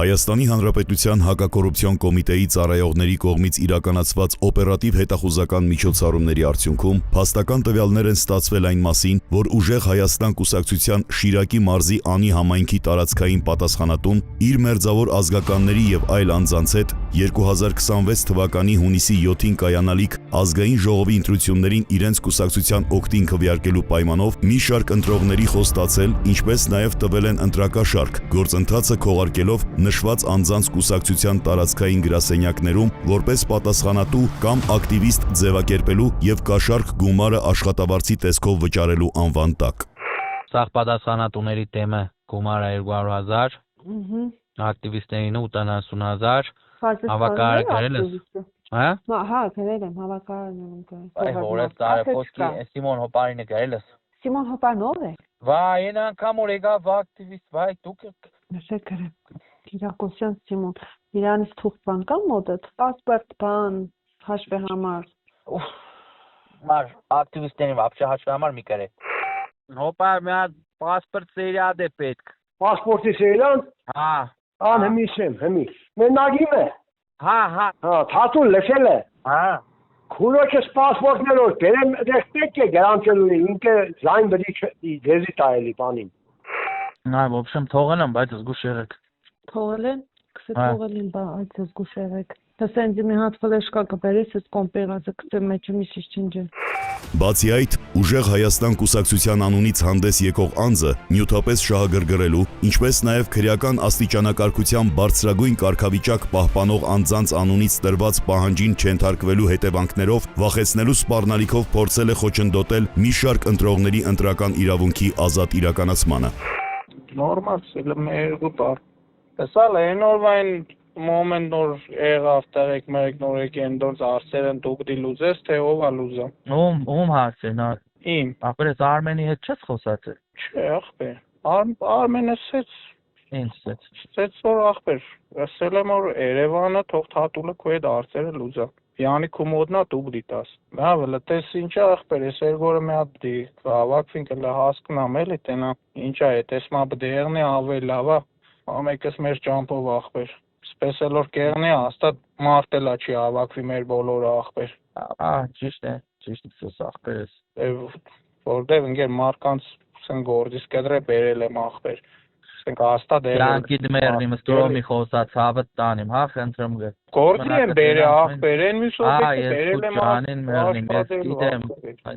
Հայաստանի Հանրապետության հակակոռուպցիոն կոմիտեի ծառայողների կողմից իրականացված օպերատիվ հետախուզական միջոցառումների արդյունքում փաստական տվյալներ են ստացվել այն մասին, որ Ուժեղ Հայաստան կուսակցության Շիրակի մարզի Անի համայնքի տարածքային պատասխանատուն իր մերձավոր ազգականների եւ այլ անձանց հետ 2026 թվականի հունիսի 7-ին կայանալիք ազգային ժողովի ընտրություններին իրենց կուսակցության օգտին քվեարկելու պայմանով մի շարք ընտրողների խոստացել, ինչպես նաեւ տվել են ընտրակաշարք, գործընթացը քողարկելով նշված անձանց կուսակցության տարածքային գրասենյակներում որպես պատասխանատու կամ ակտիվիստ ձևակերպելու եւ կաշառք գումարը աշխատավարձի տեսքով վճարելու անվան տակ։ Սաղ պատասխանատուների թեմը գումարը 200,000, ակտիվիստներին 80,000, հավաքարարը գրել ես։ Հա? Հա, գրել եմ, հավաքարարն եմ գրել։ Այ հորս տարեփոստի Սիմոն Հոպարինը գրել ես։ Սիմոն Հոպարն ով է։ Վայ, այն անգամ որ եկավ ակտիվիստ, վայ, դուք Նշեք գրեմ։ Կիրակոսյան Սիմոն, իրանից թուղթ բան կա մոտդ, պասպորտ բան, հաշվի համար։ Մար ակտիվիստներին вообще հաշվի համար մի կրե։ Հոպար մի հատ պասպորտ սերիադ է պետք։ Պասպորտի սերիան։ Հա։ Ան հմի։ Մենագին է։ Հա։ Հա, թաթուն լսել է։ Հա։ Քուրոջս պասպորտներով դերեմ դեպք է գրանցելու ինքը զայն բրի դեզի տայելի բանին։ Նա в общем թողել եմ, բայց զգուշ եղեք։ Թողել են, թողել են, բայց զգուշ եղեք։ Դասեն մի հատ ֆլեշկա կբերես, այս կոմպերազը կծեմ մեջը մի շիշ։ Բացի այդ, Ուժեղ Հայաստան կուսակցության անունից հանդես եկող անձը նյութապես շահագրգռելու, ինչպես նաև քրեական աստիճանակարգության բարձրագույն կարգավիճակ պահպանող անձանց անունից տրված պահանջին չենթարկվելու հետևանքներով վախեցնելու սպառնալիքով փորձել է խոչընդոտել մի շարք ընտրողների ընտրական իրավունքի ազատ իրականացմանը։ Նորմալ սելմերգուտար։ Տեսալ է նորմալ moment նոր եղավ տղեկ մեկ նորեկ ընդորց արսերն դուք դի լուզես թե ով է լուզա։ Ում հարցն է։ Իմ։ Ապրես Արմենի հետ չես խոսացել։ Չէ, ախպեր։ Արմենը սեց։ Ինչ սեց։ Սեց որ ախպեր։ Ասել եմ որ Երևանը թող թաթուլը քո հետ արսերը լուզա։ Յանի կոմոդնա դուք դիտաս։ Լավ, տես ինչա ախպեր, ես երգորը մի հատ դի հավաքվին կլա հասկնամ էլի տենա։ Ինչա է, տեսմա բդերն է ավելի լավա։ Ամեկս մեր ճամփով ախպեր։ Սպեսել որ կերնի հաստատ մարտելա չի հավաքվի մեր բոլորը ախպեր։ Ճիշտ է, ախպերս։ Որտեվ ինգեր մարկանց սեն գործից կդրե բերել եմ ախպեր։ Սենք հաստատ է։ Լանկի դմերնի մստորոմի խոսած հավը տանիմ, հա, խնդրում գը։ Գործի եմ բերե ախպեր, են մի սոպետ բերել եմ գիտեմ,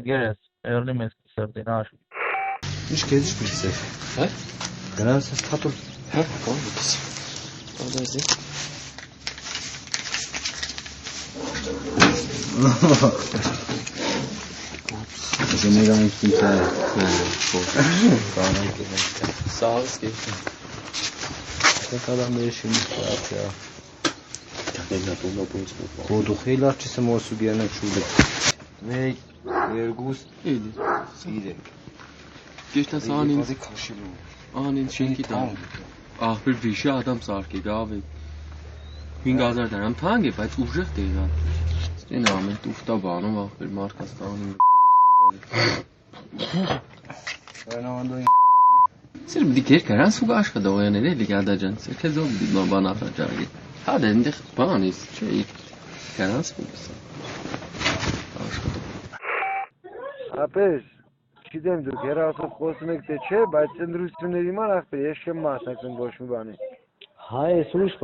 գերես, երնի մեզ սրտին աշ։ Ինչ կեզիշ բիլսեր, հա? Գրանց ես թատում, հա, կոն բիլս։ Ադազի։ Ես մեր այնքին թե սաղս կեզին։ Դեկ ադամ մեր շիմի խրատյա։ Խոդու խեյլ արջիսը մոսու գերնեք շուլի։ Մեկ, երգուս, սիրեք։ Գեշտաս անին շենքի տան։ Ախպեր վիշը ադամ սարկի գավի 5,000 դրամ թանկ է, բայց ուժեղ դեղա։ Ստեն ամեն տուֆտա բանում ախպեր մարդկաց տանում։ Սեր բդի կեր կարան սուգ աշխատողյաներ էլի գադաջան, սեր քեզով բդի բան ախաջագի։ Հա դե ընդեղ բան ես, չէ, կարան սուգսա։ Աշխատող։ Ապես Չգիտեմ դուք հեռախոսով խոսում եք թե չէ, բայց ընտրությունների ման ախպեր ես չեմ մասնակցում ոչ մի բանի։ Հա, ես ուրիշ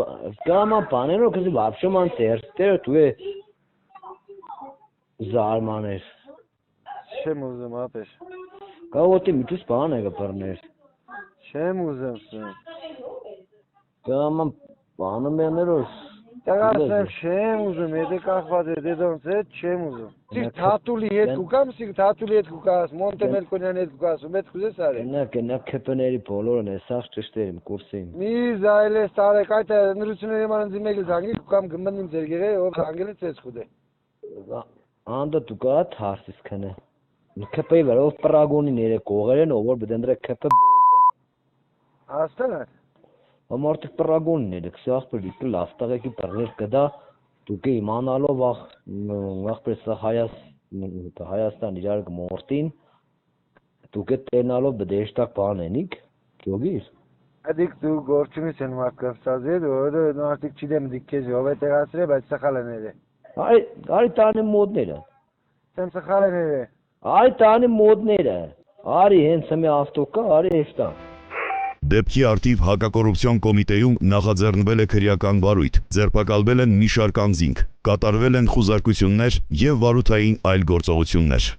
կամա բաներով կզի вообще ման տերստերը դու է զարմաներ։ Չեմ ուզում ապես։ Կավոտի միտուս բան է կբռներ։ Չեմ ուզում սեն։ Կամա բանը մեներով Տղասեմ չեմ ուզում, եթե կախված է դեդոնց հետ չեմ ուզում։ Սիկ թաթուլի հետ կուկամ, սիկ թաթուլի հետ կուկաս, մոնտե Մելքոնյանի հետ կուկաս, մեծ կուզես արի։ Կնակ քեպների բոլորն է, սաղ ճշտերիմ կուրսին։ Մի զայլես տարեք, այդ նրությունների ման ընձի մեկը զանգի, կուկամ գմբնիմ ձերգեղե, ով զանգել է ծես խուդ է։ Անդը դու կա թարսիս կնե։ Քեպեի վեր, ով պրագոնի ները կողեր են, ով որ բդենդրե քեպը բոզ է։ Աստան է։ Ամարտիկ պրագոնն է, քսախ պրիկը լաստաղեկի պրներ կդա, դուք է իմանալով աղպրես Հայաստան իրար գմորտին, դուք է տենալով բդեշտակ բան ենիք, կյոգիր։ Adică tu gorçumi sen marka sazed, orada artık çidem dikkezi, o veterasre, բայց սխալ է ները։ Արի տանի մոդները։ Sen սխալ է ները։ Արի տանի մոդները։ Արի հենց մի ավտոկա, արի էստան։ Դեպքի արդիվ հակակոռուպցիոն կոմիտեում նախաձեռնվել է քրեական բարույթ, ձերբակալվել են մի շարք անձինք, կատարվել են խուզարկություններ եւ վարութային այլ գործողություններ։